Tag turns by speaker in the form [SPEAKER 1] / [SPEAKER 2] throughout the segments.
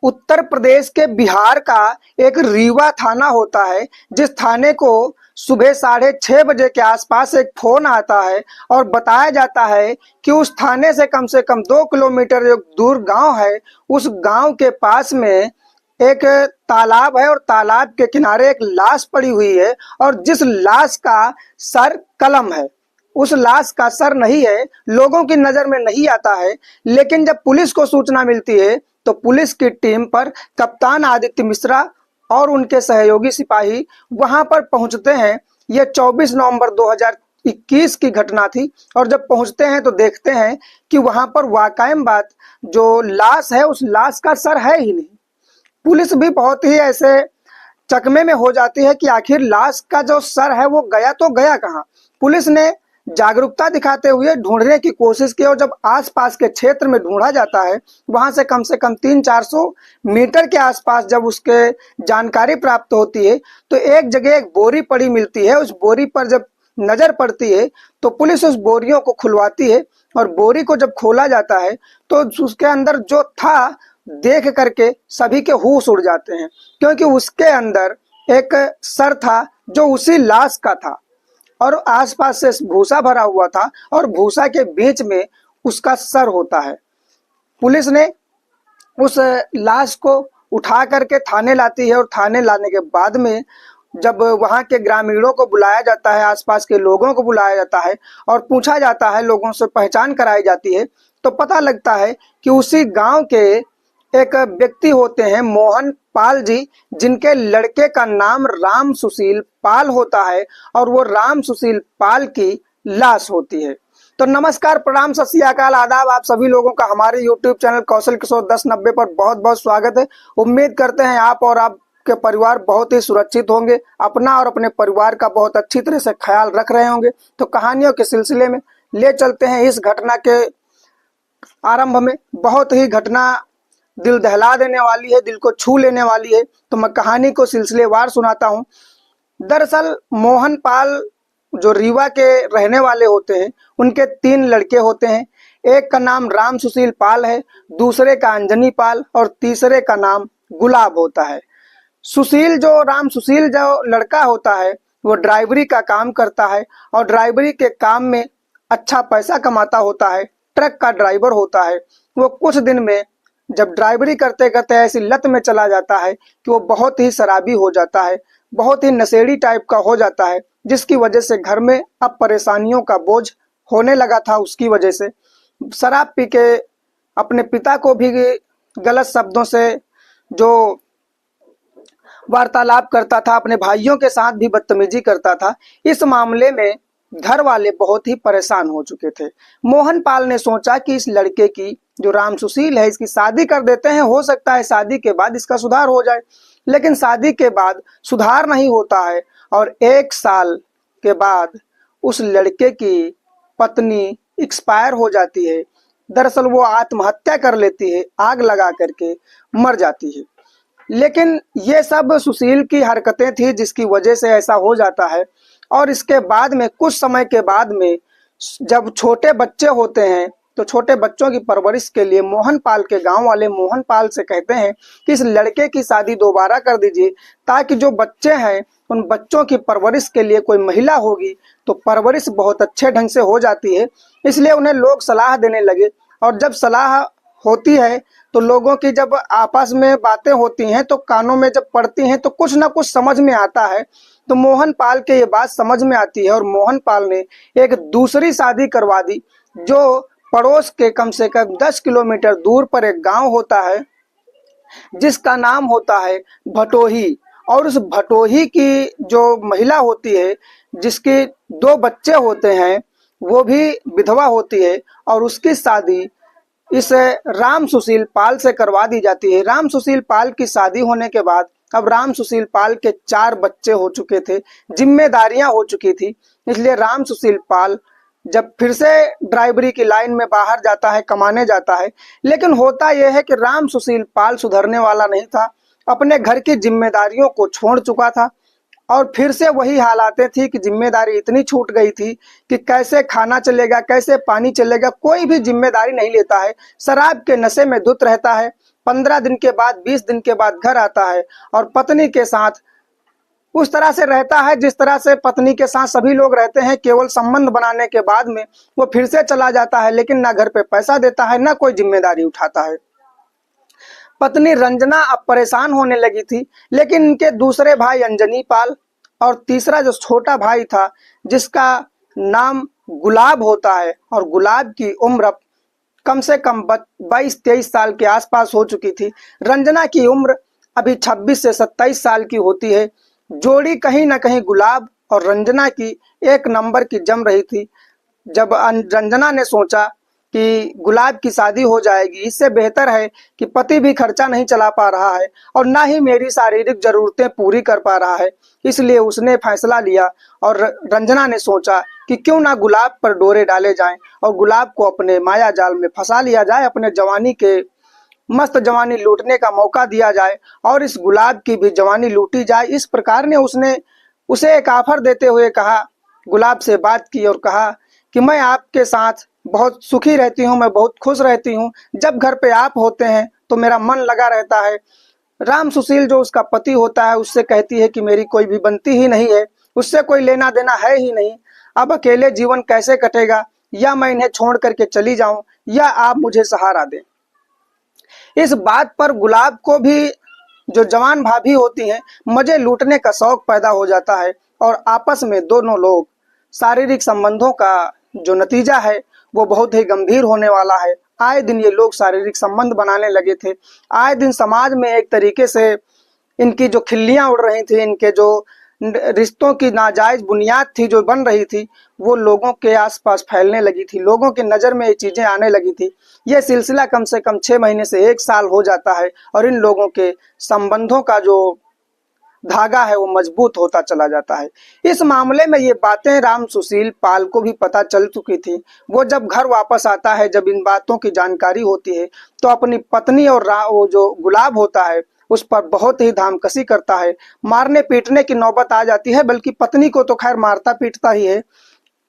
[SPEAKER 1] उत्तर प्रदेश के बिहार का एक रीवा थाना होता है, जिस थाने को सुबह 6:30 बजे के आसपास एक फोन आता है और बताया जाता है कि उस थाने से कम 2 किलोमीटर जो दूर गांव है, उस गांव के पास में एक तालाब है और तालाब के किनारे एक लाश पड़ी हुई है और जिस लाश का सर कलम है, उस लाश का सर नहीं है, लोगों की नजर में नहीं आता है। लेकिन जब पुलिस को सूचना मिलती है तो पुलिस की टीम पर कप्तान आदित्य मिश्रा और उनके सहयोगी सिपाही वहां पर पहुंचते हैं। यह 24 नवंबर 2021 की घटना थी और जब पहुंचते हैं तो देखते हैं कि वहां पर वाकई बात जो लाश है, उस लाश का सर है ही नहीं। पुलिस भी बहुत ही ऐसे चकमे में हो जाती है कि आखिर लाश का जो सर है वो गया तो गया कहाँ। पुलिस ने जागरूकता दिखाते हुए ढूंढने की कोशिश की और जब आसपास के क्षेत्र में ढूंढा जाता है, वहां से कम 300-400 मीटर के आसपास जब उसके जानकारी प्राप्त होती है तो एक जगह एक बोरी पड़ी मिलती है। उस बोरी पर जब नजर पड़ती है तो पुलिस उस बोरियों को खुलवाती है और बोरी को जब खोला जाता है तो उसके अंदर जो था देख करके सभी के होश उड़ जाते हैं, क्योंकि उसके अंदर एक सर था जो उसी लाश का था और आसपास से भूसा भरा हुआ था और भूसा के बीच में उसका सर होता है। पुलिस ने उस लाश को उठा करके थाने लाती है और थाने लाने के बाद में जब वहां के ग्रामीणों को बुलाया जाता है, आसपास के लोगों को बुलाया जाता है और पूछा जाता है, लोगों से पहचान कराई जाती है, तो पता लगता है कि उसी गांव के एक व्यक्ति होते हैं मोहन पाल जी, जिनके लड़के का नाम राम सुशील पाल होता है और वो राम सुशील पाल की लाश होती है। तो नमस्कार, प्रणाम, सत श्री अकाल, आदाब। आप सभी लोगों का हमारे YouTube चैनल कौशल किशोर 1090 पर बहुत बहुत स्वागत है। उम्मीद करते हैं आप और आपके परिवार बहुत ही सुरक्षित होंगे, अपना और अपने परिवार का बहुत अच्छी तरह से ख्याल रख रहे होंगे। तो कहानियों के सिलसिले में ले चलते हैं। इस घटना के आरंभ में बहुत ही घटना दिल दहला देने वाली है, दिल को छू लेने वाली है, तो मैं कहानी को सिलसिलेवार सुनाता हूँ। दरअसल मोहन पाल जो रीवा के रहने वाले होते हैं, उनके 3 लड़के होते हैं। एक का नाम राम सुशील पाल है, दूसरे का अंजनी पाल और तीसरे का नाम गुलाब होता है। राम सुशील जो लड़का होता है वो ड्राइवरी का काम करता है और ड्राइवरी के काम में अच्छा पैसा कमाता होता है, ट्रक का ड्राइवर होता है। वो कुछ दिन में जब ड्राइवरी करते करते ऐसी लत में चला जाता है कि वो बहुत ही शराबी हो जाता है, बहुत ही नशेड़ी टाइप का हो जाता है, जिसकी वजह से घर में अब परेशानियों का बोझ होने लगा था। उसकी वजह से शराब पी के अपने पिता को भी गलत शब्दों से जो वार्तालाप करता था, अपने भाइयों के साथ भी बदतमीजी करता था। इस मामले में घर वाले बहुत ही परेशान हो चुके थे। मोहन पाल ने सोचा कि इस लड़के की जो राम सुशील है, इसकी शादी कर देते हैं, हो सकता है शादी के बाद इसका सुधार हो जाए। लेकिन शादी के बाद सुधार नहीं होता है और 1 साल के बाद उस लड़के की पत्नी एक्सपायर हो जाती है। दरअसल वो आत्महत्या कर लेती है, आग लगा करके मर जाती है। लेकिन ये सब सुशील की हरकतें थी जिसकी वजह से ऐसा हो जाता है। और इसके बाद में कुछ समय के बाद में जब छोटे बच्चे होते हैं तो छोटे बच्चों की परवरिश के लिए मोहन पाल के गांव वाले मोहन पाल से कहते हैं कि इस लड़के की शादी दोबारा कर दीजिए, ताकि जो बच्चे हैं उन बच्चों की परवरिश के लिए कोई महिला होगी तो परवरिश बहुत अच्छे ढंग से हो जाती है। इसलिए उन्हें लोग सलाह देने लगे और जब सलाह होती है तो लोगों की जब आपस में बातें होती हैं तो कानों में जब पड़ती हैं तो कुछ ना कुछ समझ में आता है। तो मोहन पाल के ये बात समझ में आती है और मोहन पाल ने एक दूसरी शादी करवा दी, जो पड़ोस के कम से कम 10 किलोमीटर दूर पर एक गांव होता है जिसका नाम होता है भटोही। और उस भटोही की जो महिला होती है, जिसके 2 बच्चे होते हैं, वो भी विधवा होती है और उसकी शादी इस राम सुशील पाल से करवा दी जाती है। राम सुशील पाल की शादी होने के बाद अब राम सुशील पाल के 4 बच्चे हो चुके थे, जिम्मेदारियां हो चुकी थी। इसलिए राम सुशील पाल जब फिर से ड्राइवरी की लाइन में बाहर जाता है, कमाने जाता है। लेकिन होता यह है कि राम सुशील पाल सुधरने वाला नहीं था, अपने घर की जिम्मेदारियों को छोड़ चुका था और फिर से वही हालातें थी कि जिम्मेदारी इतनी छूट गई थी कि कैसे खाना चलेगा, कैसे पानी चलेगा, कोई भी जिम्मेदारी नहीं लेता है। शराब के नशे में धुत रहता है, 15 दिन के बाद 20 दिन के बाद घर आता है और पत्नी के साथ उस तरह से रहता है जिस तरह से पत्नी के साथ सभी लोग रहते हैं। केवल संबंध बनाने के बाद में वो फिर से चला जाता है, लेकिन ना घर पे पैसा देता है, ना कोई जिम्मेदारी उठाता है। पत्नी रंजना अब परेशान होने लगी थी, लेकिन इनके दूसरे भाई अंजनी पाल और तीसरा जो छोटा भाई था जिसका नाम गुलाब होता है, और गुलाब की उम्र कम से कम 22-23 साल के आसपास हो चुकी थी। रंजना की उम्र अभी 26 से 27 साल की होती है। जोड़ी कहीं ना कहीं गुलाब और रंजना की एक नंबर की जम रही थी। जब रंजना ने सोचा कि गुलाब की शादी हो जाएगी, इससे बेहतर है कि पति भी खर्चा नहीं चला पा रहा है और ना ही मेरी शारीरिक जरूरतें पूरी कर पा रहा है, इसलिए उसने फैसला लिया और रंजना ने सोचा कि क्यों ना गुलाब पर डोरे डाले जाएं और गुलाब को अपने माया जाल में फंसा लिया जाए, अपने जवानी के मस्त जवानी लूटने का मौका दिया जाए और इस गुलाब की भी जवानी लूटी जाए। इस प्रकार ने उसने उसे एक ऑफर देते हुए कहा, गुलाब से बात की और कहा कि मैं आपके साथ बहुत सुखी रहती हूँ, मैं बहुत खुश रहती हूँ। जब घर पे आप होते हैं तो मेरा मन लगा रहता है। राम सुशील जो उसका पति होता है उससे कहती है कि मेरी कोई भी बनती ही नहीं है, उससे कोई लेना देना है ही नहीं। अब अकेले जीवन कैसे कटेगा, या मैं इन्हें छोड़ करके चली जाऊं या आप मुझे सहारा दें। इस बात पर गुलाब को भी जो जवान भाभी होती हैं मजे लूटने का शौक पैदा हो जाता है और आपस में दोनों लोग शारीरिक संबंधों का जो नतीजा है वो बहुत ही गंभीर होने वाला है। आए दिन ये लोग शारीरिक संबंध बनाने लगे थे। आए दिन समाज में एक तरीके से इनकी जो खिल्लियां उड़ रही थी, इनके जो रिश्तों की नाजायज बुनियाद थी जो बन रही थी, वो लोगों के आसपास फैलने लगी थी, लोगों की नज़र में ये चीज़ें आने लगी थी। ये सिलसिला कम से कम 6 महीने से 1 साल हो जाता है और इन लोगों के संबंधों का जो धागा है वो मजबूत होता चला जाता है। इस मामले में ये बातें राम सुशील पाल को भी पता चल चुकी थी। वो जब घर वापस आता है, जब इन बातों की जानकारी होती है, तो अपनी पत्नी और वो जो गुलाब होता है उस पर बहुत ही धामकसी करता है। मारने पीटने की नौबत आ जाती है, बल्कि पत्नी को तो खैर मारता पीटता ही है,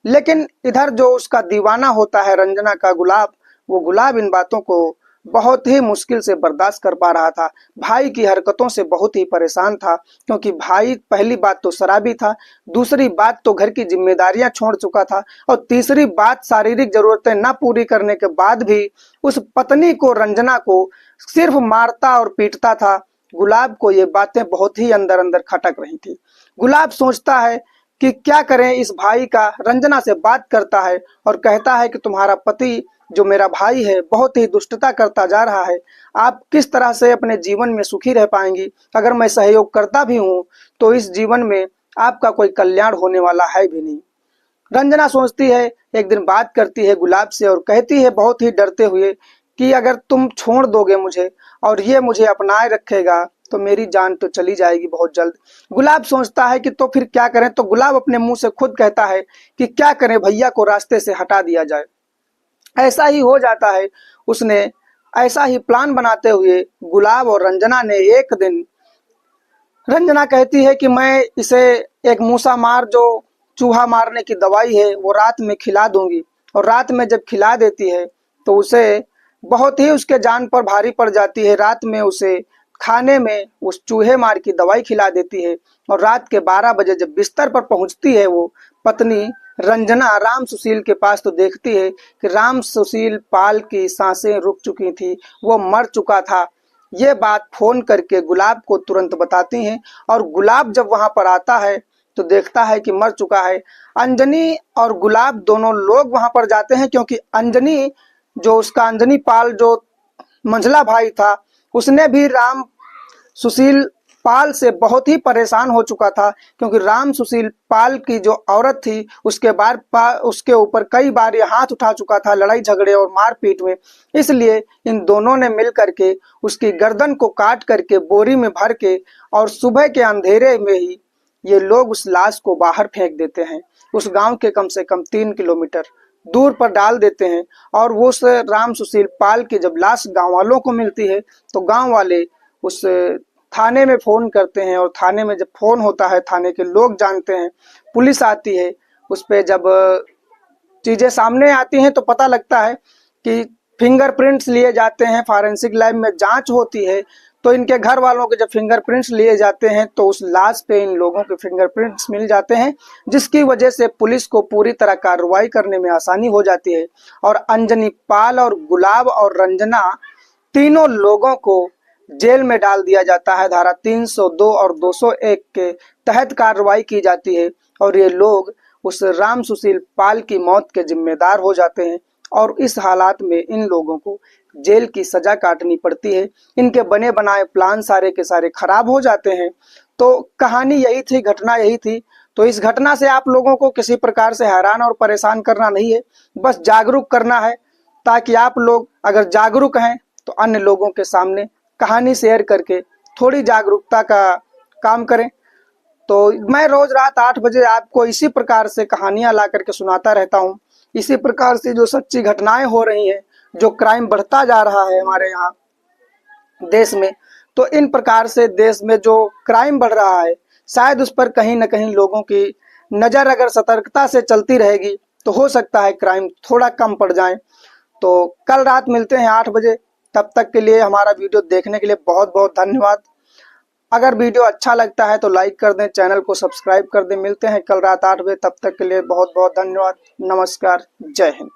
[SPEAKER 1] लेकिन इधर जो उसका दीवाना होता है रंजना का गुलाब, वो गुलाब इन बातों को बहुत ही मुश्किल से बर्दाश्त कर पा रहा था। भाई की हरकतों से बहुत ही परेशान था, क्योंकि भाई पहली बात तो शराबी था, दूसरी बात तो घर की जिम्मेदारियां छोड़ चुका था और तीसरी बात शारीरिक जरूरतें न पूरी करने के बाद भी उस पत्नी को, रंजना को सिर्फ मारता और पीटता था। गुलाब को ये बातें बहुत ही अंदर अंदर खटक रही थी। गुलाब सोचता है कि क्या करें इस भाई का। रंजना से बात करता है और कहता है कि तुम्हारा पति जो मेरा भाई है बहुत ही दुष्टता करता जा रहा है, आप किस तरह से अपने जीवन में सुखी रह पाएंगी। अगर मैं सहयोग करता भी हूँ तो इस जीवन में आपका कोई कल्याण होने वाला है भी नहीं। रंजना सोचती है, एक दिन बात करती है गुलाब से और कहती है बहुत ही डरते हुए कि अगर तुम छोड़ दोगे मुझे और ये मुझे अपनाए रखेगा तो मेरी जान तो चली जाएगी बहुत जल्द। गुलाब सोचता है कि तो फिर क्या करें, तो गुलाब अपने मुंह से खुद कहता है कि क्या करें, भैया को रास्ते से हटा दिया जाए। ऐसा ही हो जाता है। उसने ऐसा ही प्लान बनाते हुए गुलाब और रंजना ने एक दिन, रंजना कहती है कि मैं इसे एक मूसा मार जो चूहा मारने की दवाई है वो रात में खिला दूंगी, और रात में जब खिला देती है तो उसे बहुत ही उसके जान पर भारी पड़ जाती है। रात में उसे खाने में उस चूहे मार की दवाई खिला देती है और रात के 12 बजे जब बिस्तर पर पहुंचती है वो पत्नी रंजना राम सुशील के पास, तो देखती है कि राम सुशील पाल की सांसें रुक चुकी थी, वो मर चुका था। ये बात फोन करके गुलाब को तुरंत बताती हैं और गुलाब जब वहां पर आता है तो देखता है कि मर चुका है। अंजनी और गुलाब दोनों लोग वहां पर जाते हैं, क्योंकि अंजनी जो उसका अंजनी पाल जो मंझला भाई था उसने भी राम सुशील पाल से बहुत ही परेशान हो चुका था, क्योंकि राम सुशील पाल की जो औरत थी उसके बाद उसके ऊपर कई बार ये हाथ उठा चुका था लड़ाई झगड़े और मारपीट में। इसलिए इन दोनों ने मिल करके उसकी गर्दन को काट करके बोरी में भर के और सुबह के अंधेरे में ही ये लोग उस लाश को बाहर फेंक देते हैं। उस गांव के कम से कम 3 किलोमीटर दूर पर डाल देते हैं। और वो उस राम सुशील पाल की जब लाश गांव वालों को मिलती है तो गांव वाले उस थाने में फोन करते हैं, और थाने में जब फोन होता है थाने के लोग जानते हैं, पुलिस आती है। उस पे जब चीजें सामने आती हैं तो पता लगता है कि फिंगरप्रिंट्स लिए जाते हैं, फॉरेंसिक लैब में जांच होती है, तो इनके घर वालों के जब फिंगरप्रिंट्स लिए जाते हैं तो उस लाश पे इन लोगों के फिंगरप्रिंट्स मिल जाते हैं, जिसकी वजह से पुलिस को पूरी तरह कार्रवाई करने में आसानी हो जाती है। और अंजनी पाल और गुलाब और रंजना तीनों लोगों को जेल में डाल दिया जाता है। धारा 302 और 201 के तहत कार्रवाई की जाती है और ये लोग उस राम सुशील पाल की मौत के जिम्मेदार हो जाते हैं और इस हालात में इन लोगों को जेल की सजा काटनी पड़ती है। इनके बने बनाए प्लान सारे के सारे खराब हो जाते हैं। तो कहानी यही थी, घटना यही थी। तो इस घटना से आप लोगों को किसी प्रकार से हैरान और परेशान करना नहीं है, बस जागरूक करना है, ताकि आप लोग अगर जागरूक हैं तो अन्य लोगों के सामने कहानी शेयर करके थोड़ी जागरूकता का काम करें। तो मैं रोज रात 8 बजे आपको इसी प्रकार से कहानियां ला करके सुनाता रहता हूं। इसी प्रकार से जो सच्ची घटनाएं हो रही हैं, जो क्राइम बढ़ता जा रहा है हमारे यहाँ देश में, तो इन प्रकार से देश में जो क्राइम बढ़ रहा है, शायद उस पर कहीं न कहीं लोगों की नज़र अगर सतर्कता से चलती रहेगी तो हो सकता है क्राइम थोड़ा कम पड़ जाए। तो कल रात मिलते हैं 8 बजे। तब तक के लिए हमारा वीडियो देखने के लिए बहुत बहुत धन्यवाद। अगर वीडियो अच्छा लगता है तो लाइक कर दें, चैनल को सब्सक्राइब कर दें। मिलते हैं कल रात 8 बजे, तब तक के लिए बहुत बहुत धन्यवाद। नमस्कार, जय हिंद।